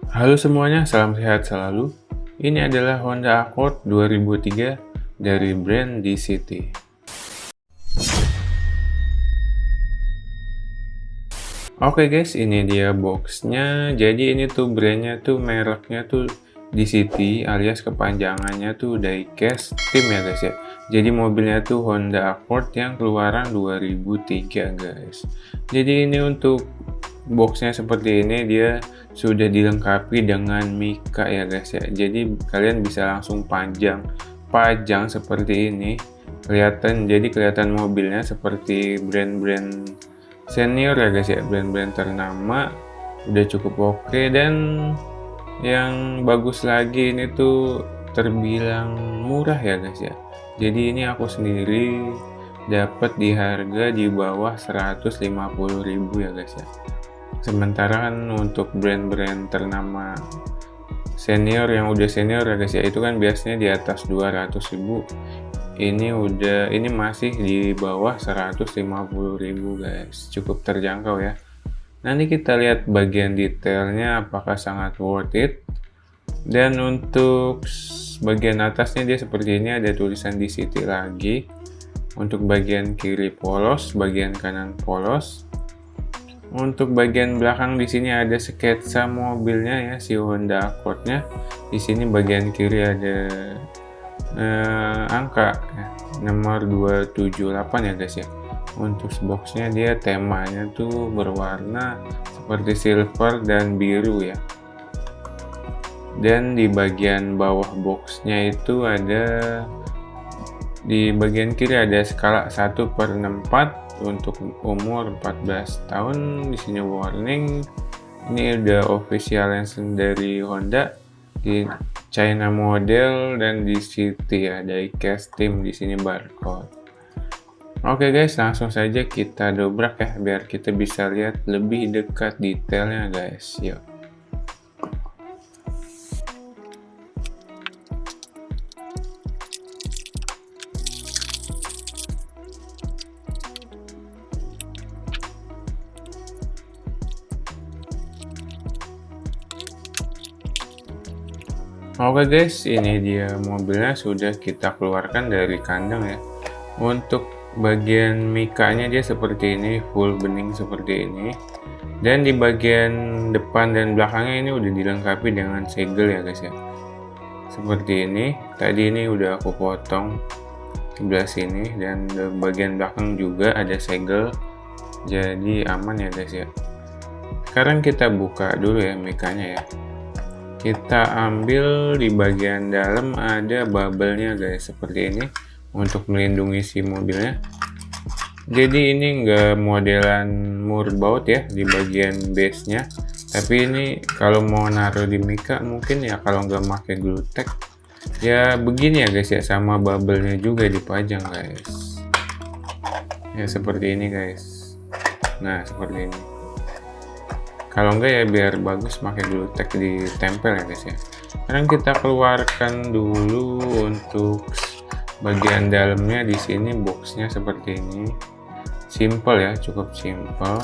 Halo semuanya, salam sehat selalu. Ini adalah Honda Accord 2003 dari brand DCT. Oke guys, ini dia boxnya. Jadi ini tuh brandnya tuh mereknya tuh DCT alias kepanjangannya tuh Diecast Team ya guys ya. Jadi mobilnya tuh Honda Accord yang keluaran 2003 guys. Jadi ini untuk boxnya seperti ini, dia sudah dilengkapi dengan mika ya guys ya. Jadi kalian bisa langsung pajang seperti ini, kelihatan mobilnya seperti brand-brand senior ya guys ya, brand-brand ternama. Udah cukup oke. Dan yang bagus lagi, ini tuh terbilang murah ya guys ya. Jadi ini aku sendiri dapat di harga di bawah 150.000 ya guys ya. Sementara kan untuk brand-brand ternama senior yang udah senior ya guys ya, itu kan biasanya di atas 200.000. Ini masih di bawah 150.000 guys, cukup terjangkau ya. Nanti kita lihat bagian detailnya apakah sangat worth it. Dan untuk bagian atasnya dia seperti ini, ada tulisan DCT lagi. Untuk bagian kiri polos, bagian kanan polos. Untuk bagian belakang di sini ada sketsa mobilnya ya, si Honda Accord-nya. Di sini bagian kiri ada angka ya, nomor 278 ya guys ya. Untuk boxnya dia temanya tuh berwarna seperti silver dan biru ya. Dan di bagian bawah boxnya itu ada, di bagian kiri ada skala 1/64 untuk umur 14 tahun. Di sini warning. Ini udah official license dari Honda, di China model dan di City ya, Diecast Team. Di sini barcode. Oke guys, langsung saja kita dobrak ya, biar kita bisa lihat lebih dekat detailnya guys. Yuk. Oke guys, ini dia mobilnya sudah kita keluarkan dari kandang ya. Untuk bagian mikanya dia seperti ini, full bening seperti ini. Dan di bagian depan dan belakangnya ini udah dilengkapi dengan segel ya guys ya. Seperti ini. Tadi ini udah aku potong sebelah sini, dan di bagian belakang juga ada segel. Jadi aman ya guys ya. Sekarang kita buka dulu ya mikanya ya. Kita ambil di bagian dalam, ada bubble-nya guys, seperti ini untuk melindungi si mobilnya. Jadi ini enggak modelan murbaut ya di bagian base-nya, tapi ini kalau mau naruh di mika mungkin ya, kalau nggak pakai glue tag ya begini ya guys ya, sama bubble-nya juga dipajang guys. Ya seperti ini guys. Nah seperti ini. Kalau enggak ya biar bagus pakai glue tag ditempel ya guys ya. Sekarang kita keluarkan dulu untuk bagian dalamnya. Di sini boxnya seperti ini, simple ya, cukup simple.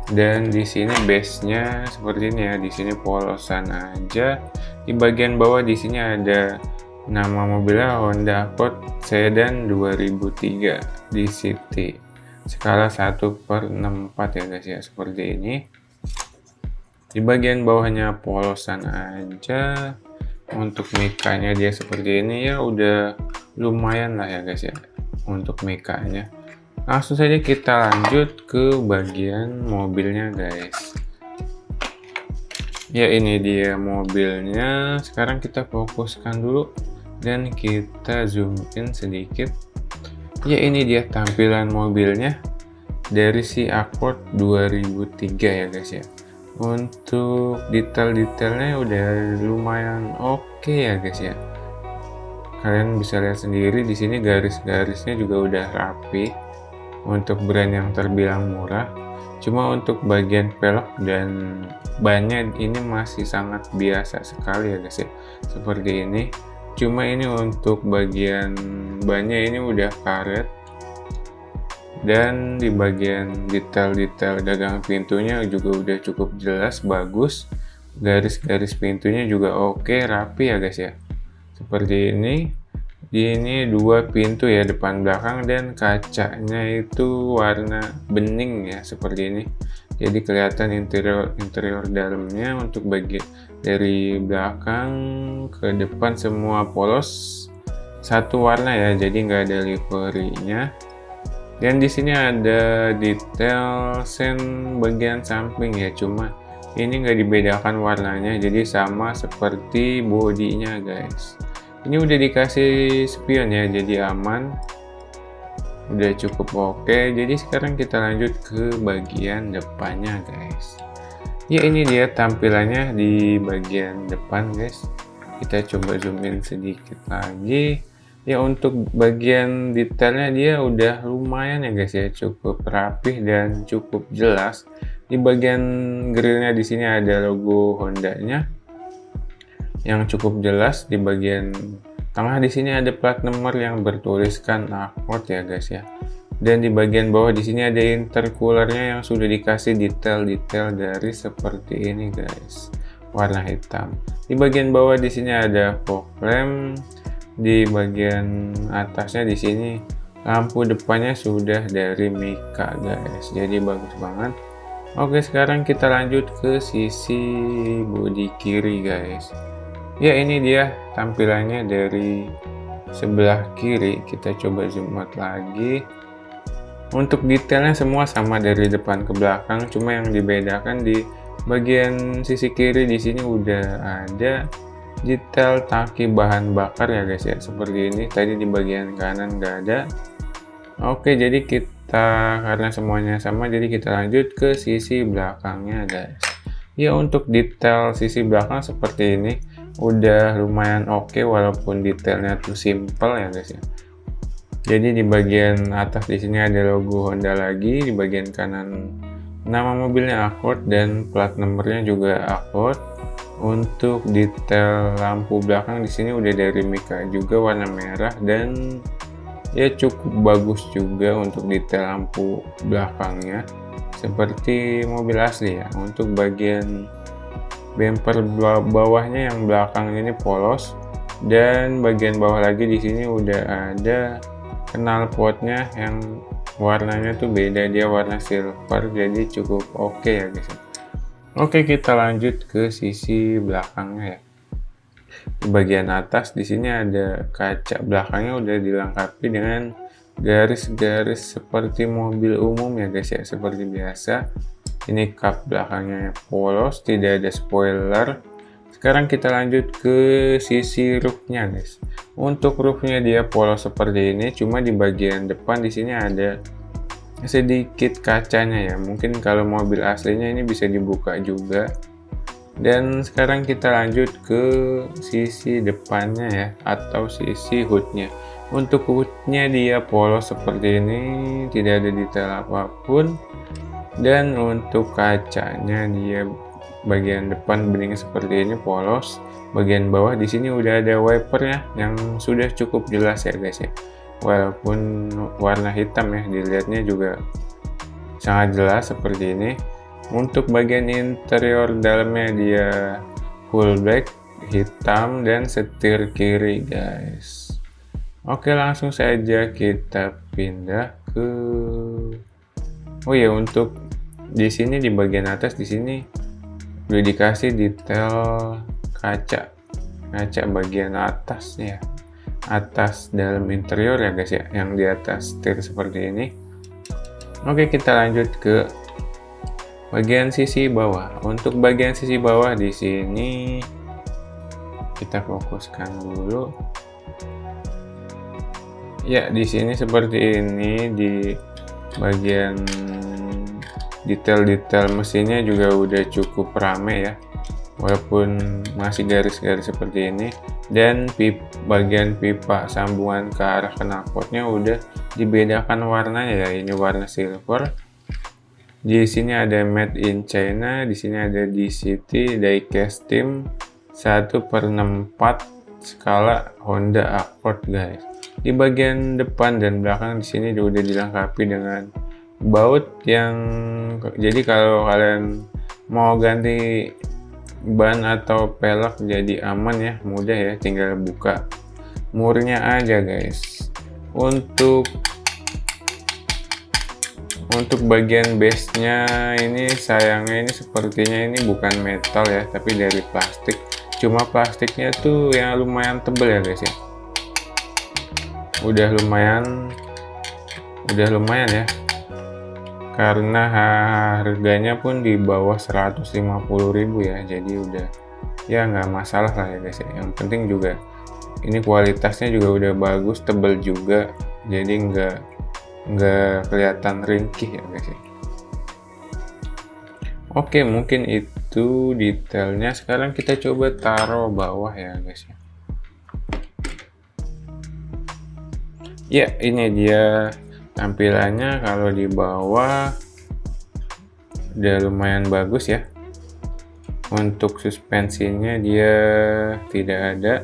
Dan di sini base-nya seperti ini ya, di sini polosan aja. Di bagian bawah di sini ada nama mobilnya Honda Accord Sedan 2003 DCT. Skala 1/64 ya guys ya, seperti ini. Di bagian bawahnya polosan aja. Untuk mikanya dia seperti ini ya, udah lumayan lah ya guys ya untuk mikanya. Langsung saja kita lanjut ke bagian mobilnya guys. Ya ini dia mobilnya. Sekarang kita fokuskan dulu dan kita zoom in sedikit. Ya ini dia tampilan mobilnya dari si Accord 2003 ya guys ya. Untuk detail-detailnya udah lumayan oke ya guys ya. Kalian bisa lihat sendiri di sini, garis-garisnya juga udah rapi untuk brand yang terbilang murah. Cuma untuk bagian velg dan bannya ini masih sangat biasa sekali ya guys ya, seperti ini. Cuma ini untuk bagian bannya ini udah karet. Dan di bagian detail-detail gagang pintunya juga udah cukup jelas, bagus. garis-garis pintunya juga oke, rapi ya guys ya. Seperti ini. Ini 2 pintu ya, depan belakang, dan kacanya itu warna bening ya, seperti ini. Jadi kelihatan interior dalamnya. Untuk bagian dari belakang ke depan semua polos satu warna ya, jadi nggak ada liverinya. Dan di sini ada detail sen bagian samping ya, cuma ini nggak dibedakan warnanya, jadi sama seperti bodinya guys. Ini udah dikasih spion ya, jadi aman, udah cukup oke. Jadi sekarang kita lanjut ke bagian depannya guys. Ya, ini dia tampilannya di bagian depan guys. Kita coba zoom in sedikit lagi. Ya, untuk bagian detailnya dia udah lumayan ya guys ya, cukup rapih dan cukup jelas. Di bagian grillnya di sini ada logo Honda-nya yang cukup jelas. Di bagian tengah di sini ada plat nomor yang bertuliskan Accord ya guys ya. Dan di bagian bawah di sini ada intercoolernya yang sudah dikasih detail-detail dari seperti ini guys, warna hitam. Di bagian bawah di sini ada fog lamp. Di bagian atasnya di sini lampu depannya sudah dari Mika guys, jadi bagus banget. Oke, sekarang kita lanjut ke sisi bodi kiri guys. Ya, ini dia tampilannya dari sebelah kiri. Kita coba zoom out lagi. Untuk detailnya semua sama dari depan ke belakang, cuma yang dibedakan di bagian sisi kiri di sini udah ada detail tangki bahan bakar ya guys ya, seperti ini. Tadi di bagian kanan nggak ada. Oke, jadi karena semuanya sama, jadi kita lanjut ke sisi belakangnya guys. Ya, untuk detail sisi belakang seperti ini udah lumayan oke, walaupun detailnya tuh simple ya guys ya. Jadi di bagian atas di sini ada logo Honda lagi, di bagian kanan nama mobilnya Accord dan plat nomornya juga Accord. Untuk detail lampu belakang di sini udah dari Mika juga, warna merah, dan ya cukup bagus juga untuk detail lampu belakangnya seperti mobil asli ya. Untuk bagian bumper bawahnya yang belakang ini polos, dan bagian bawah lagi di sini udah ada knalpotnya yang warnanya tuh beda, dia warna silver, jadi cukup oke ya guys. Oke, kita lanjut ke sisi belakangnya ya. Di bagian atas di sini ada kaca belakangnya udah dilengkapi dengan garis-garis seperti mobil umum ya guys ya, seperti biasa. Ini kap belakangnya polos, tidak ada spoiler. Sekarang kita lanjut ke sisi roofnya guys. Untuk roofnya dia polos seperti ini, cuma di bagian depan di sini ada sedikit kacanya ya. Mungkin kalau mobil aslinya ini bisa dibuka juga. Dan sekarang kita lanjut ke sisi depannya ya, atau sisi hoodnya. Untuk hoodnya dia polos seperti ini, tidak ada detail apapun. Dan untuk kacanya dia bagian depan bening seperti ini polos. Bagian bawah di sini udah ada wipernya yang sudah cukup jelas ya guys ya. Walaupun warna hitam ya, dilihatnya juga sangat jelas seperti ini. Untuk bagian interior dalamnya dia full black, hitam, dan setir kiri guys. Oke, langsung saja kita pindah ke untuk di sini di bagian atas di sini udah dikasih detail kaca bagian atasnya, atas dalam interior ya guys ya, yang di atas setir seperti ini. Oke, kita lanjut ke bagian sisi bawah. Untuk bagian sisi bawah di sini kita fokuskan dulu. Ya, di sini seperti ini. Di bagian detail-detail mesinnya juga udah cukup rame ya, walaupun masih garis-garis seperti ini. Dan bagian pipa sambungan ke arah knalpotnya udah dibedakan warnanya ya, ini warna silver. Di sini ada made in China, di sini ada DCT diecast Team 1/64 skala Honda Accord guys. Di bagian depan dan belakang di sini udah dilengkapi dengan baut yang, jadi kalau kalian mau ganti ban atau pelek jadi aman ya, mudah ya, tinggal buka murnya aja guys. Untuk bagian base-nya ini sayangnya ini sepertinya ini bukan metal ya, tapi dari plastik. Cuma plastiknya tuh yang lumayan tebel ya guys ya. Udah lumayan ya. Karena harganya pun di bawah 150.000 ya, jadi udah ya nggak masalah lah ya guys ya. Yang penting juga ini kualitasnya juga udah bagus, tebel juga, jadi nggak kelihatan ringkih ya guys ya. Oke, mungkin itu detailnya. Sekarang kita coba taruh bawah ya guys ya. Ya, ini dia tampilannya. Kalau di bawah udah lumayan bagus ya. Untuk suspensinya dia tidak ada.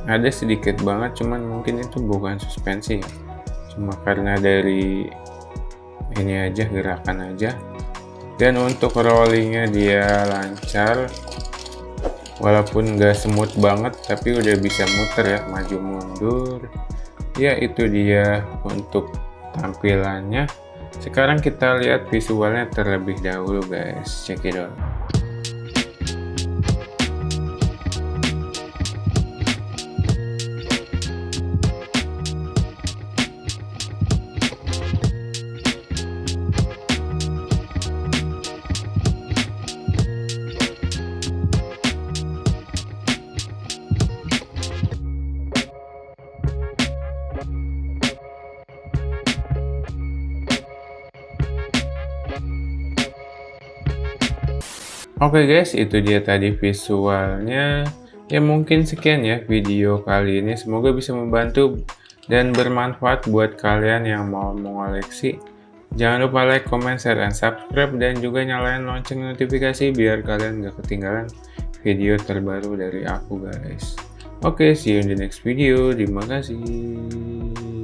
Ada sedikit banget, cuman mungkin itu bukan suspensi ya. Cuma karena dari ini aja, gerakan aja. Dan untuk rollingnya dia lancar. Walaupun nggak smooth banget, tapi udah bisa muter ya, maju mundur. Ya itu dia untuk tampilannya. Sekarang kita lihat visualnya terlebih dahulu guys, check it out. Oke guys, itu dia tadi visualnya. Ya mungkin sekian ya video kali ini. Semoga bisa membantu dan bermanfaat buat kalian yang mau mengoleksi. Jangan lupa like, comment, share, dan subscribe. Dan juga nyalain lonceng notifikasi biar kalian gak ketinggalan video terbaru dari aku guys. Oke, see you in the next video. Terima kasih.